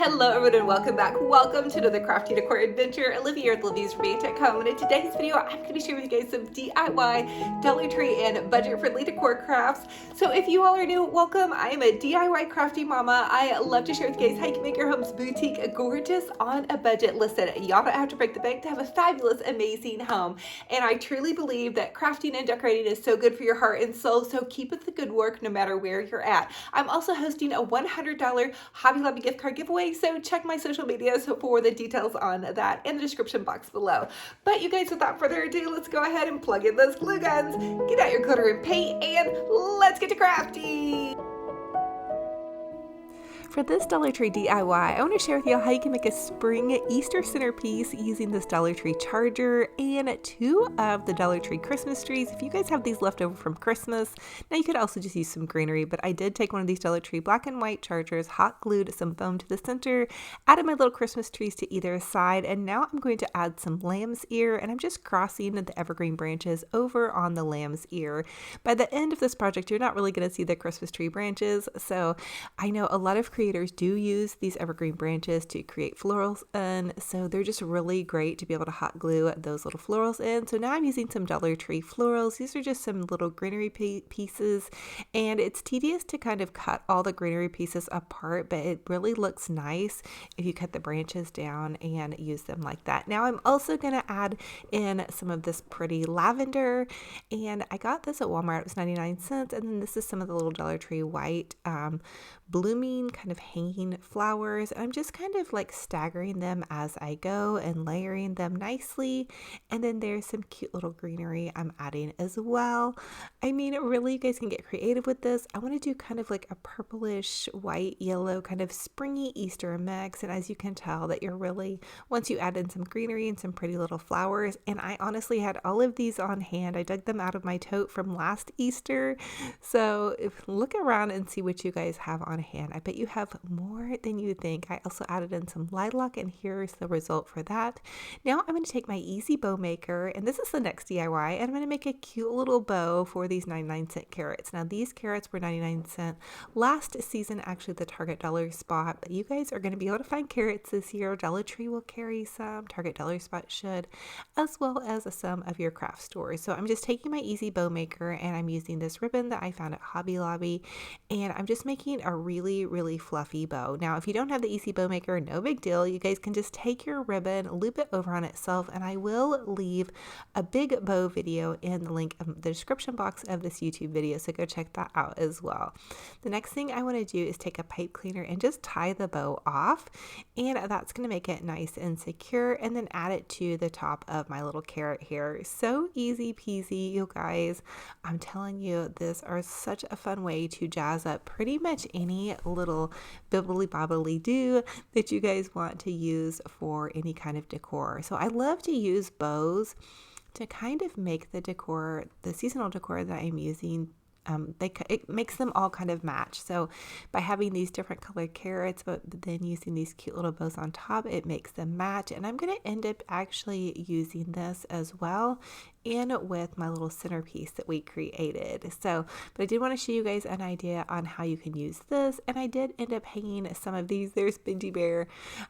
Hello everyone and welcome back. Welcome to another crafty decor adventure. Olivia with Olivias and in today's video I'm going to be sharing with you guys some DIY, Dollar Tree, and budget-friendly decor crafts. So if you all are new, welcome. I am a DIY crafty mama. I love to share with you guys how you can make your home's boutique gorgeous on a budget. Listen, y'all don't have to break the bank to have a fabulous, amazing home. And I truly believe that crafting and decorating is so good for your heart and soul, so keep up the good work no matter where you're at. I'm also hosting a $100 Hobby Lobby gift card giveaway, so check my social medias for the details on that in the description box below. But you guys, without further ado, let's go ahead and plug in those glue guns, get out your glitter and paint, and let's get to crafting! For this Dollar Tree DIY, I want to share with you how you can make a spring Easter centerpiece using this Dollar Tree charger and 2 of the Dollar Tree Christmas trees. If you guys have these left over from Christmas, now you could also just use some greenery, but I did take one of these Dollar Tree black and white chargers, hot glued some foam to the center, added my little Christmas trees to either side, and now I'm going to add some lamb's ear, and I'm just crossing the evergreen branches over on the lamb's ear. By the end of this project, you're not really going to see the Christmas tree branches, so I know a lot of creators do use these evergreen branches to create florals in, so they're just really great to be able to hot glue those little florals in. So now I'm using some Dollar Tree florals. These are just some little greenery pieces, and it's tedious to kind of cut all the greenery pieces apart, but it really looks nice if you cut the branches down and use them like that. Now I'm also going to add in some of this pretty lavender, and I got this at Walmart. It was 99 cents, and then this is some of the little Dollar Tree white blooming kind of hanging flowers. I'm just kind of like staggering them as I go and layering them nicely. And then there's some cute little greenery I'm adding as well. I mean, really, you guys can get creative with this. I want to do kind of like a purplish white yellow kind of springy Easter mix, and as you can tell that you're really, once you add in some greenery and some pretty little flowers, and I honestly had all of these on hand. I dug them out of my tote from last Easter, so look around and see what you guys have on hand. I bet you have more than you think. I also added in some lilac, and here's the result for that. Now I'm going to take my easy bow maker, and this is the next DIY, and I'm going to make a cute little bow for these 99-cent carrots. Now these carrots were 99 cents last season, actually the Target dollar spot, but you guys are going to be able to find carrots this year. Dollar Tree will carry some, Target dollar spot should, as well as some of your craft stores. So I'm just taking my easy bow maker, and I'm using this ribbon that I found at Hobby Lobby, and I'm just making a really fluffy bow. Now if you don't have the easy bow maker, no big deal. You guys can just take your ribbon, loop it over on itself, and I will leave a big bow video in the link of the description box of this YouTube video, so go check that out as well. The next thing I want to do is take a pipe cleaner and just tie the bow off, and that's going to make it nice and secure, and then add it to the top of my little carrot here. So easy peasy, you guys. I'm telling you, this are such a fun way to jazz up pretty much any little bibbly bobbly do that you guys want to use for any kind of decor. So I love to use bows to kind of make the decor, the seasonal decor that I'm using, it makes them all kind of match. So by having these different colored carrots, but then using these cute little bows on top, it makes them match. And I'm going to end up actually using this as well and with my little centerpiece that we created. So, but I did want to show you guys an idea on how you can use this, and I did end up hanging some of these. There's Benji Bear.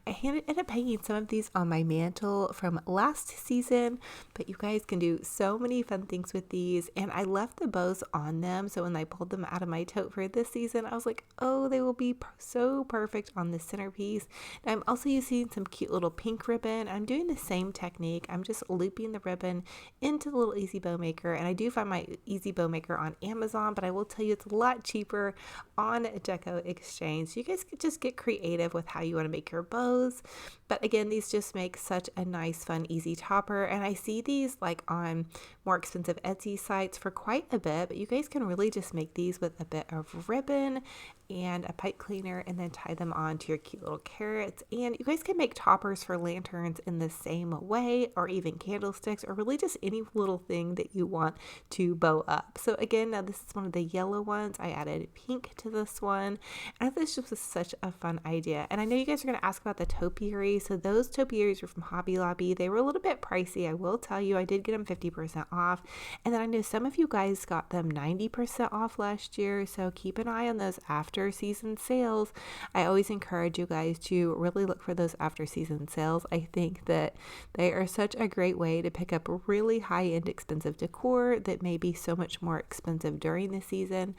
I ended up hanging some of these on my mantle from last season, but you guys can do so many fun things with these, and I left the bows on them, so when I pulled them out of my tote for this season, I was like, oh, they will be so perfect on the centerpiece. Now I'm also using some cute little pink ribbon. I'm doing the same technique. I'm just looping the ribbon into the little easy bow maker, and I do find my easy bow maker on Amazon, but I will tell you it's a lot cheaper on Deco Exchange. So you guys could just get creative with how you want to make your bows. But again, these just make such a nice, fun, easy topper, and I see these like on more expensive Etsy sites for quite a bit, but you guys can really just make these with a bit of ribbon and a pipe cleaner, and then tie them on to your cute little carrots. And you guys can make toppers for lanterns in the same way, or even candlesticks, or really just any little thing that you want to bow up. So again, now this is one of the yellow ones. I added pink to this one, and I thought this just was such a fun idea. And I know you guys are going to ask about the topiaries. So those topiaries were from Hobby Lobby. They were a little bit pricey, I will tell you. I did get them 50% off, and then I know some of you guys got them 90% off last year, so keep an eye on those after after season sales. I always encourage you guys to really look for those after season sales. I think that they are such a great way to pick up really high-end expensive decor that may be so much more expensive during the season,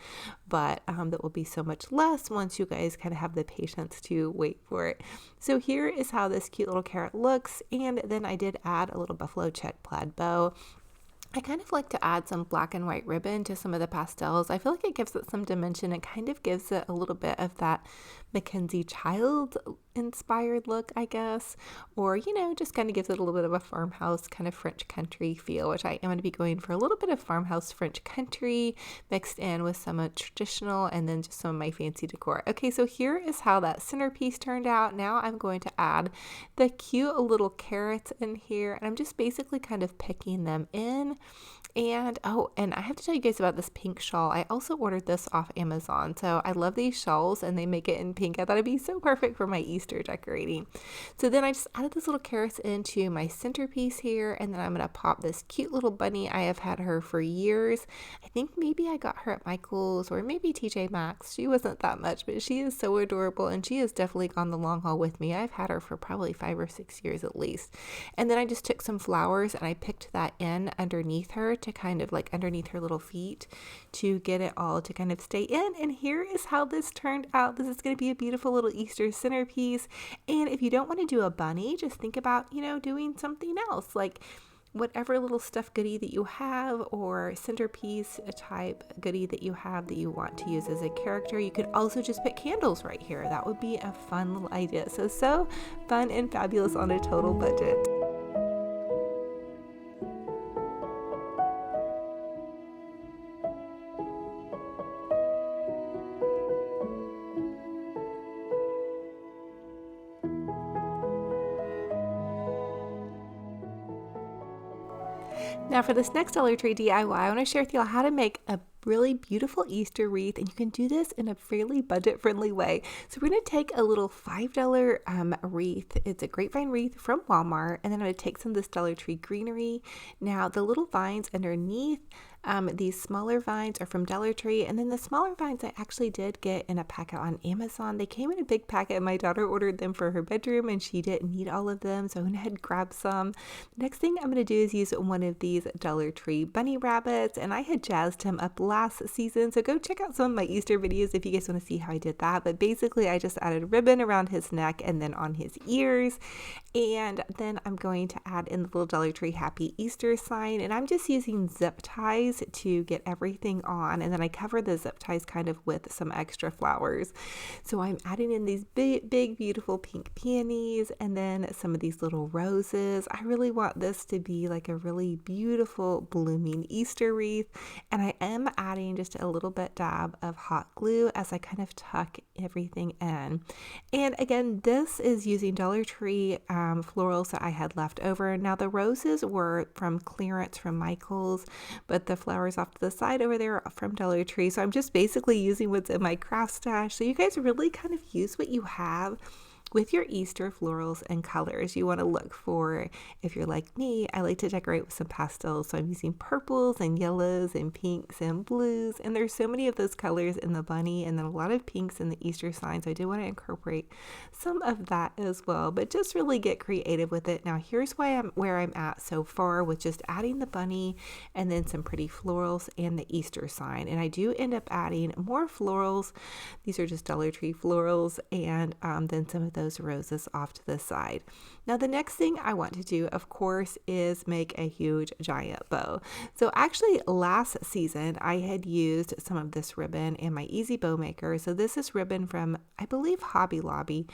but that will be so much less once you guys kind of have the patience to wait for it. So here is how this cute little carrot looks, and then I did add a little buffalo check plaid bow. I kind of like to add some black and white ribbon to some of the pastels. I feel like it gives it some dimension. It kind of gives it a little bit of that Mckenzie child inspired look, I guess, or, you know, just kind of gives it a little bit of a farmhouse kind of French country feel, which I am going to be going for a little bit of farmhouse French country mixed in with some traditional and then just some of my fancy decor. Okay, so here is how that centerpiece turned out. Now I'm going to add the cute little carrots in here, and I'm just basically kind of picking them in. And and I have to tell you guys about this pink shawl. I also ordered this off Amazon. So I love these shawls and they make it in pink. I thought it'd be so perfect for my Easter decorating. So then I just added this little carrots into my centerpiece here, and then I'm going to pop this cute little bunny. I have had her for years. I think maybe I got her at Michael's or maybe TJ Maxx. She wasn't that much, but she is so adorable and she has definitely gone the long haul with me. I've had her for probably 5 or 6 years at least. And then I just took some flowers and I picked that in underneath her to kind of like underneath her little feet to get it all to kind of stay in. And here is how this turned out. This is going to be a beautiful little Easter centerpiece. And if you don't want to do a bunny, just think about, you know, doing something else, like whatever little stuffed goodie that you have or centerpiece type goodie that you have that you want to use as a character. You could also just put candles right here. That would be a fun little idea. So fun and fabulous on a total budget. Now for this next Dollar Tree DIY, I want to share with you all how to make a really beautiful Easter wreath, and you can do this in a fairly budget-friendly way. So we're going to take a little $5 wreath. It's a grapevine wreath from Walmart, and then I'm going to take some of this Dollar Tree greenery. Now the little vines underneath, these smaller vines are from Dollar Tree, and then the smaller vines I actually did get in a packet on Amazon. They came in a big packet. My daughter ordered them for her bedroom, and she didn't need all of them, so I went ahead and grabbed some. The next thing I'm going to do is use one of these Dollar Tree bunny rabbits, and I had jazzed him up last season, so go check out some of my Easter videos if you guys want to see how I did that. But basically I just added ribbon around his neck and then on his ears, and then I'm going to add in the little Dollar Tree Happy Easter sign, and I'm just using zip ties to get everything on, and then I cover the zip ties kind of with some extra flowers. So I'm adding in these big beautiful pink peonies and then some of these little roses. I really want this to be like a really beautiful blooming Easter wreath, and I am adding just a little bit dab of hot glue as I kind of tuck everything in. And again, this is using Dollar Tree florals that I had left over. Now the roses were from clearance from Michael's, but the flowers off to the side over there are from Dollar Tree. So I'm just basically using what's in my craft stash. So you guys really kind of use what you have with your Easter florals and colors. You want to look for, if you're like me, I like to decorate with some pastels. So I'm using purples and yellows and pinks and blues. And there's so many of those colors in the bunny, and then a lot of pinks in the Easter sign. So I do want to incorporate some of that as well, but just really get creative with it. Now here's where I'm at so far with just adding the bunny and then some pretty florals and the Easter sign. And I do end up adding more florals. These are just Dollar Tree florals, and then some of those roses off to the side. Now the next thing I want to do, of course, is make a huge giant bow. So actually last season I had used some of this ribbon in my Easy Bow Maker. So this is ribbon from, I believe, Hobby Lobby.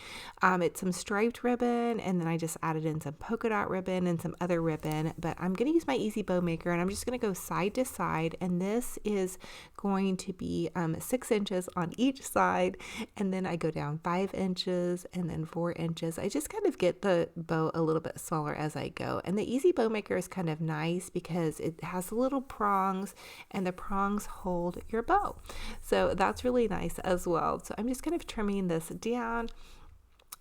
It's some striped ribbon, and then I just added in some polka dot ribbon and some other ribbon, but I'm going to use my Easy Bow Maker, and I'm just going to go side to side, and this is going to be 6 inches on each side, and then I go down 5 inches and then 4 inches. I just kind of get the bow a little bit smaller as I go. And the Easy Bow Maker is kind of nice because it has little prongs, and the prongs hold your bow. So that's really nice as well. So I'm just kind of trimming this down.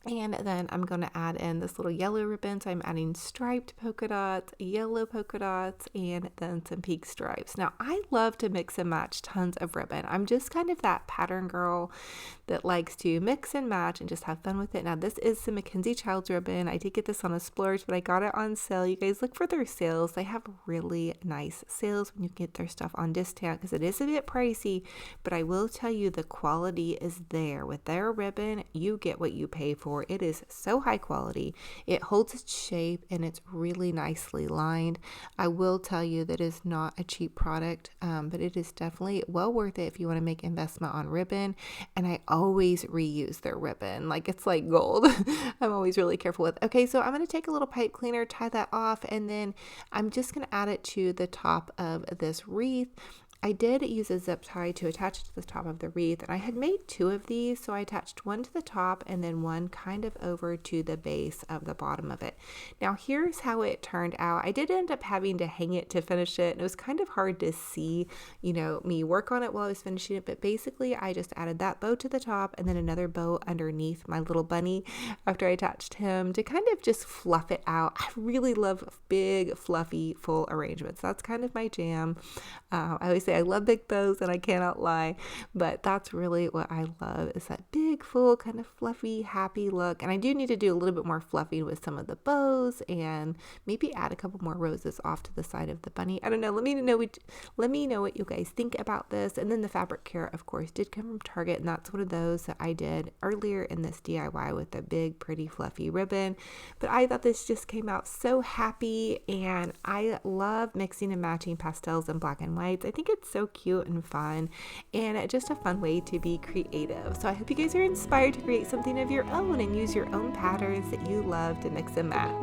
And then I'm going to add in this little yellow ribbon. So I'm adding striped polka dots, yellow polka dots, and then some pink stripes. Now I love to mix and match tons of ribbon. I'm just kind of that pattern girl that likes to mix and match and just have fun with it. Now this is some Mckenzie Childs ribbon. I did get this on a splurge, but I got it on sale. You guys look for their sales. They have really nice sales when you get their stuff on discount because it is a bit pricey, but I will tell you the quality is there. With their ribbon, you get what you pay for. It is so high quality. It holds its shape and it's really nicely lined. I will tell you that is not a cheap product, but it is definitely well worth it if you want to make investment on ribbon. And I always reuse their ribbon. Like it's like gold. I'm always really careful with. Okay, so I'm going to take a little pipe cleaner, tie that off, and then I'm just going to add it to the top of this wreath. I did use a zip tie to attach it to the top of the wreath, and I had made 2 of these, so I attached one to the top and then one kind of over to the base of the bottom of it. Now here's how it turned out. I did end up having to hang it to finish it, and it was kind of hard to see, me work on it while I was finishing it, but basically I just added that bow to the top and then another bow underneath my little bunny after I attached him to kind of just fluff it out. I really love big, fluffy, full arrangements. That's kind of my jam. I always say I love big bows and I cannot lie, but that's really what I love is that big, full, kind of fluffy, happy look. And I do need to do a little bit more fluffing with some of the bows and maybe add a couple more roses off to the side of the bunny. I don't know. Let me know what you guys think about this. And then the fabric care, of course, did come from Target, and that's one of those that I did earlier in this DIY with the big, pretty, fluffy ribbon. But I thought this just came out so happy, and I love mixing and matching pastels and black and whites. I think it's so cute and fun, and just a fun way to be creative. So I hope you guys are inspired to create something of your own and use your own patterns that you love to mix and match.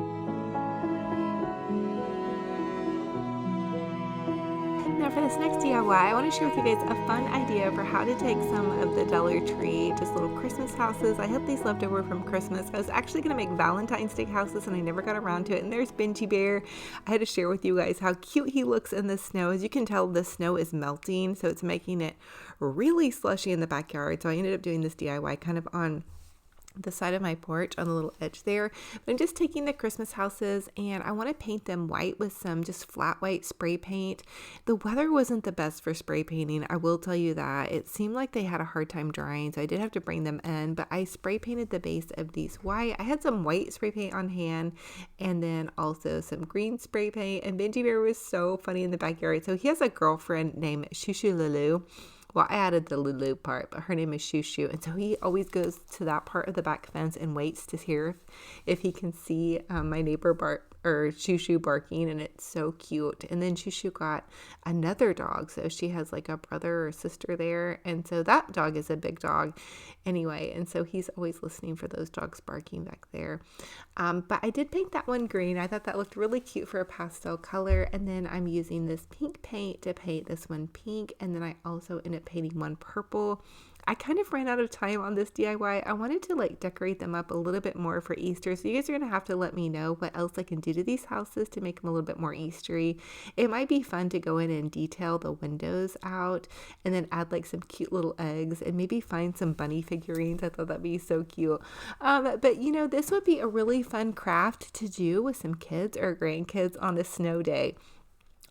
Now for this next DIY, I want to share with you guys a fun idea for how to take some of the Dollar Tree, just little Christmas houses. I had these left over from Christmas. I was actually going to make Valentine's Day houses and I never got around to it. And there's Benji Bear. I had to share with you guys how cute he looks in the snow. As you can tell, the snow is melting, so it's making it really slushy in the backyard. So I ended up doing this DIY kind of on the side of my porch on the little edge there. But I'm just taking the Christmas houses and I want to paint them white with some just flat white spray paint. The weather wasn't the best for spray painting, I will tell you that. It seemed like they had a hard time drying, so I did have to bring them in, but I spray painted the base of these white. I had some white spray paint on hand and then also some green spray paint, and Benji Bear was so funny in the backyard. So he has a girlfriend named Shushu Lulu. Well, I added the Lulu part, but her name is Shushu. And so he always goes to that part of the back fence and waits to hear if he can see my neighbor bark or Shushu barking, and it's so cute. And then Shushu got another dog, so she has like a brother or sister there, and so that dog is a big dog anyway, and so he's always listening for those dogs barking back there. But I did paint that one green. I thought that looked really cute for a pastel color, and then I'm using this pink paint to paint this one pink, and then I also ended up painting one purple. I kind of ran out of time on this DIY. I wanted to like decorate them up a little bit more for Easter. So you guys are going to have to let me know what else I can do to these houses to make them a little bit more Eastery. It might be fun to go in and detail the windows out and then add like some cute little eggs and maybe find some bunny figurines. I thought that'd be so cute. But this would be a really fun craft to do with some kids or grandkids on a snow day.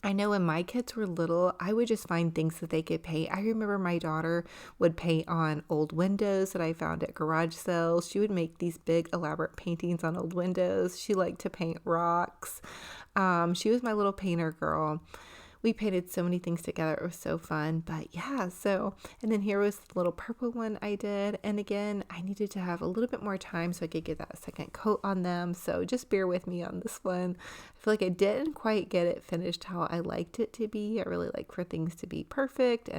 I know when my kids were little, I would just find things that they could paint. I remember my daughter would paint on old windows that I found at garage sales. She would make these big elaborate paintings on old windows. She liked to paint rocks. She was my little painter girl. We painted so many things together. It was so fun. But yeah, and then here was the little purple one I did. And again, I needed to have a little bit more time so I could get that second coat on them. So just bear with me on this one. I feel like I didn't quite get it finished how I liked it to be. I really like for things to be perfect.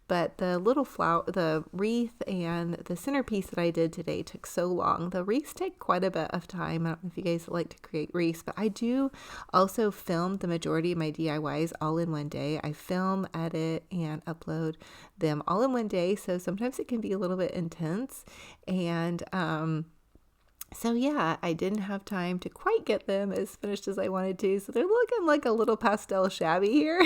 But the little flower, the wreath and the centerpiece that I did today took so long. The wreaths take quite a bit of time. I don't know if you guys like to create wreaths, but I do also film the majority of my DIYs all in one day. I film, edit, and upload them all in one day. So sometimes it can be a little bit intense. And So yeah, I didn't have time to quite get them as finished as I wanted to. So they're looking like a little pastel shabby here.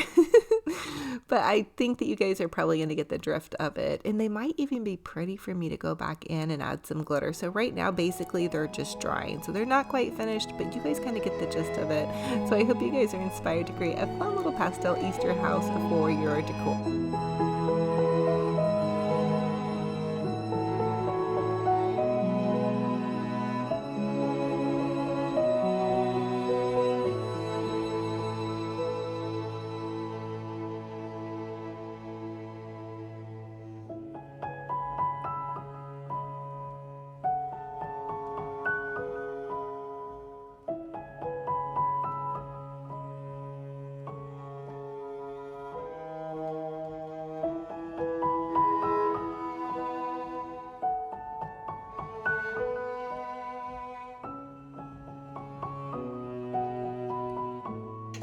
But I think that you guys are probably going to get the drift of it. And they might even be pretty for me to go back in and add some glitter. So right now, basically, they're just drying. So they're not quite finished, but you guys kind of get the gist of it. So I hope you guys are inspired to create a fun little pastel Easter house for your decor.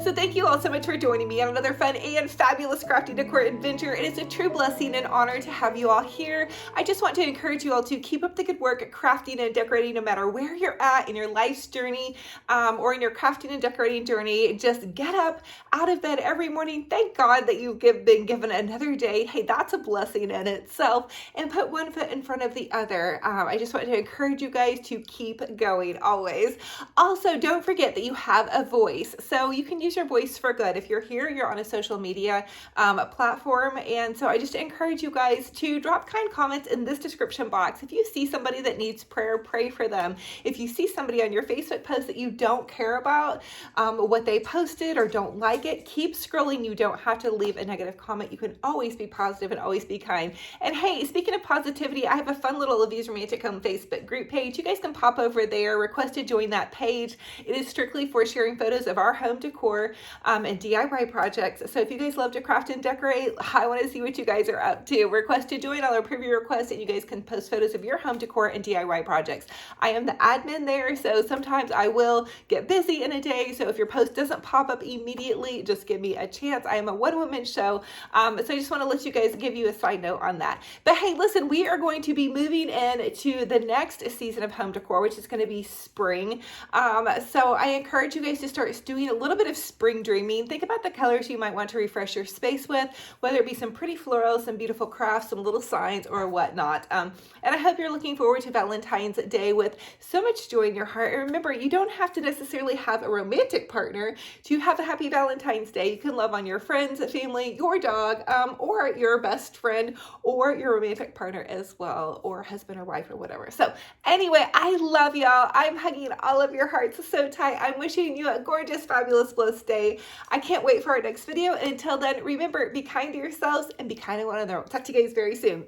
So thank you all so much for joining me on another fun and fabulous crafty decor adventure. It is a true blessing and honor to have you all here. I just want to encourage you all to keep up the good work at crafting and decorating no matter where you're at in your life's journey or in your crafting and decorating journey. Just get up out of bed every morning. Thank God that you've been given another day. Hey, that's a blessing in itself. And put one foot in front of the other. I just want to encourage you guys to keep going always. Also, don't forget that you have a voice. So you can use your voice for good. If you're here, you're on a social media platform. And so I just encourage you guys to drop kind comments in this description box. If you see somebody that needs prayer, pray for them. If you see somebody on your Facebook post that you don't care about what they posted or don't like it, keep scrolling. You don't have to leave a negative comment. You can always be positive and always be kind. And hey, speaking of positivity, I have a fun little Olivia's Romantic Home Facebook group page. You guys can pop over there, request to join that page. It is strictly for sharing photos of our home decor and DIY projects. So if you guys love to craft and decorate, I want to see what you guys are up to. Request to join. I'll approve your request and you guys can post photos of your home decor and DIY projects. I am the admin there, so sometimes I will get busy in a day. So if your post doesn't pop up immediately, just give me a chance. I am a one-woman show. So I just want to let you guys give you a side note on that. But hey, listen, we are going to be moving in to the next season of home decor, which is going to be spring. So I encourage you guys to start doing a little bit of spring dreaming. Think about the colors you might want to refresh your space with, whether it be some pretty florals, some beautiful crafts, some little signs or whatnot. And I hope you're looking forward to Valentine's Day with so much joy in your heart. And remember, you don't have to necessarily have a romantic partner to have a happy Valentine's Day. You can love on your friends, family, your dog, or your best friend, or your romantic partner as well, or husband or wife or whatever. So anyway, I love y'all. I'm hugging all of your hearts so tight. I'm wishing you a gorgeous, fabulous, blessed day. I can't wait for our next video. And until then, remember, be kind to yourselves and be kind to one another. Talk to you guys very soon.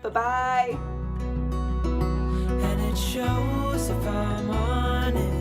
Bye-bye. And it shows if I'm honest.